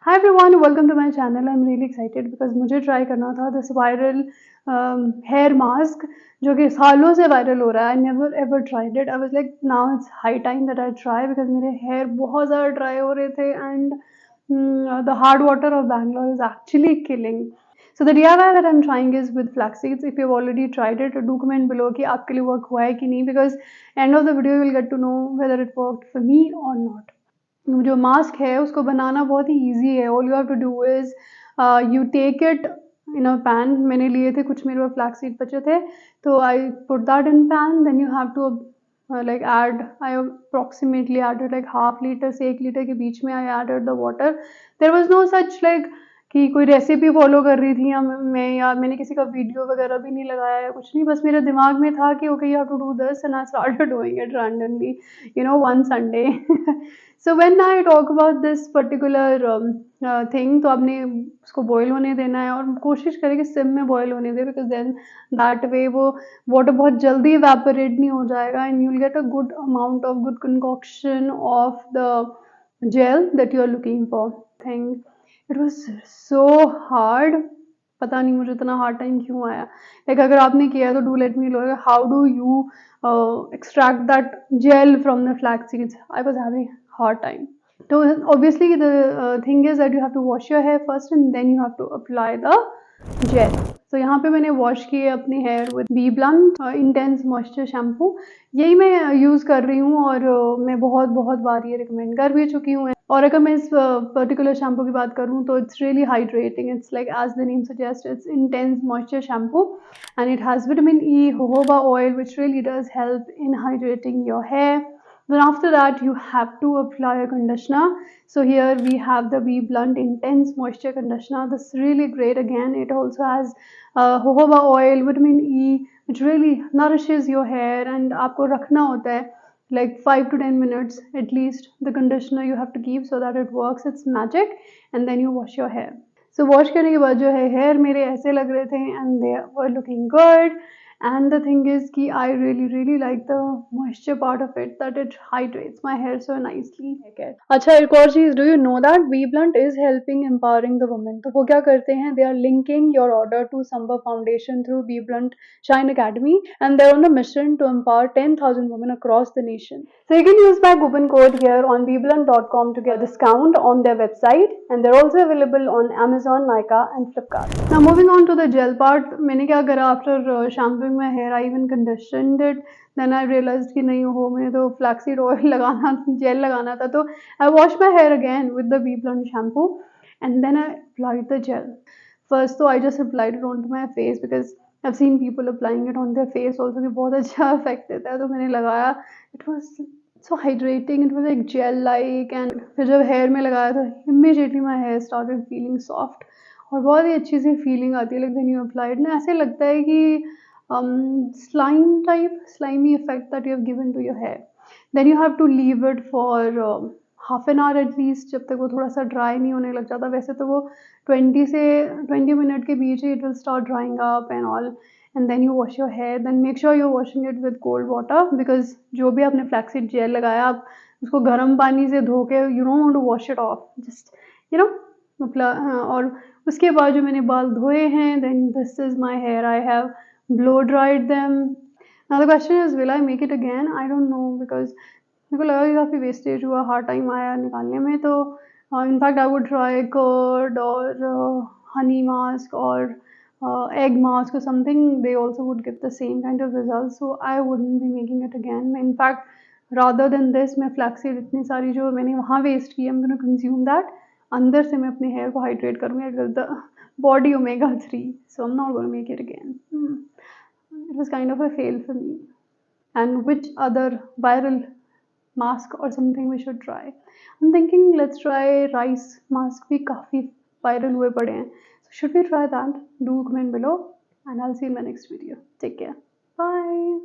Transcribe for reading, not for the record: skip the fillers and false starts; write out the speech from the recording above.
Hi everyone, welcome to my channel. I'm really excited because मुझे try करना था this viral hair mask जो कि सालों से viral हो रहा है. I never ever tried it. I was like now it's high time that I try because मेरे hair बहुत ज़्यादा dry हो रहे थे and the hard water of Bangalore is actually killing. So the DIY that I'm trying is with flax seeds. If you've already tried it, do comment below कि आपके लिए work हुआ है कि नहीं, because end of the video you will get to know whether it worked for me or not. जो mask है उसको बनाना बहुत ही ईजी है. All you have to do is you take it in a pan. मैंने लिए थे कुछ, मेरे पास फ्लैक्स सीड बचे थे, तो I put that in pan. Then you have to like add, I approximately added like half liter से 1 litre के बीच में I added the water. There was no such like कि कोई रेसिपी फॉलो कर रही थी या मैंने किसी का वीडियो वगैरह भी नहीं लगाया या कुछ नहीं. बस मेरे दिमाग में था कि okay you have to do this and I started doing it randomly, you know, one Sunday. So when I talk about this particular thing, तो आपने उसको बॉईल होने देना है और कोशिश करें कि सिम में बॉईल होने दे, बिकॉज देन दैट वे वो वाटर बहुत जल्दी इवेपोरेट नहीं हो जाएगा and you will get a good amount of good concoction of the gel that you are looking for. Thing it was so hard. पता नहीं मुझे इतना हार्ड टाइम क्यों आया. लाइक अगर आपने किया तो do let me know how do you extract that gel from the flax seeds. I was having hard time. So obviously the thing is that you have to wash your hair first and then you have to apply the gel. तो यहाँ पे मैंने wash किए अपने hair with B Blunt intense moisture shampoo. यही मैं use कर रही हूँ और मैं बहुत बहुत बार ये रिकमेंड कर भी चुकी हूँ. और अगर मैं इस पर्टिकुलर शैम्पू की बात करूँ तो it's really hydrating. It's like as the name suggest, it's intense moisture shampoo and it has vitamin E, jojoba oil, which really does help in hydrating your hair. Then after that you have to apply a conditioner. So here we have the Bee Blunt Intense Moisture Conditioner. This is really great. Again, it also has jojoba oil, vitamin E, which really nourishes your hair. And आपको रखना होता है like 5 to 10 minutes at least. The conditioner you have to keep so that it works its magic, and then you wash your hair. So wash करने के बाद जो है hair मेरे ऐसे लग रहे थे and they were looking good. And the thing is कि I really like the moisture part of it, that it hydrates my hair so nicely. अच्छा, एक और चीज, do you know that B Blunt is helping empowering the women. तो वो क्या करते हैं, they are linking your order to Sambhav Foundation through B Blunt Shine Academy and they are on a mission to empower 10,000 women across the nation. So you can use my coupon code here on beeblunt.com to get a discount on their website, and they're also available on Amazon, Nykaa and Flipkart. Now moving on to the gel part, मैंने क्या करा, after shampooing my hair I even conditioned it. Then I realized कि नहीं हो, मुझे तो flaxseed oil लगाना, gel लगाना था. तो I washed my hair again with the Bee Blunt shampoo and then I applied the gel. First तो I just applied it onto my face because I've seen people applying it on their face also कि बहुत अच्छा effect देता है. तो मैंने लगाया. It was so hydrating. It was like gel like. And फिर जब हेयर में लगाया तो immediately my hair started feeling soft और बहुत ही अच्छी सी फीलिंग आती है. like when you apply it ना, ऐसे लगता है कि slimy effect that you have given to your hair. Then you have to leave it for half an hour at least, जब तक वो थोड़ा सा ड्राई नहीं होने लग जाता. वैसे तो वो 20 मिनट के बीच ही it will start drying up and all. And then you wash your hair. Then make sure you're washing it with cold water because जो भी आपने flaxseed gel लगाया, आप उसको गर्म पानी से धो के, you don't want to wash it off, just you know और उसके बाद जो मैंने बाल धोए हैं, then this is my hair. I have blow dried them. Now the question is, will I make it again? I don't know because मेरे को लगा कि काफ़ी वेस्टेज हुआ, हार्ड टाइम आया निकालने में. तो in fact I would try curd और हनी मास्क और egg mask or something. They also would get the same kind of results, so I wouldn't be making it again. In fact, rather than this, मैं flaxseed इतनी सारी जो मैंने वहाँ waste की, I'm gonna consume that. अंदर से मैं अपने हेयर को हाइड्रेट करूँगी with the body omega-3. So I'm not gonna make it again. It was kind of a fail for me. And which other viral mask or something we should try? I'm thinking let's try rice mask. भी काफ़ी viral हुए पड़े हैं. So should we try that? Do comment below and I'll see you in my next video. Take care. Bye.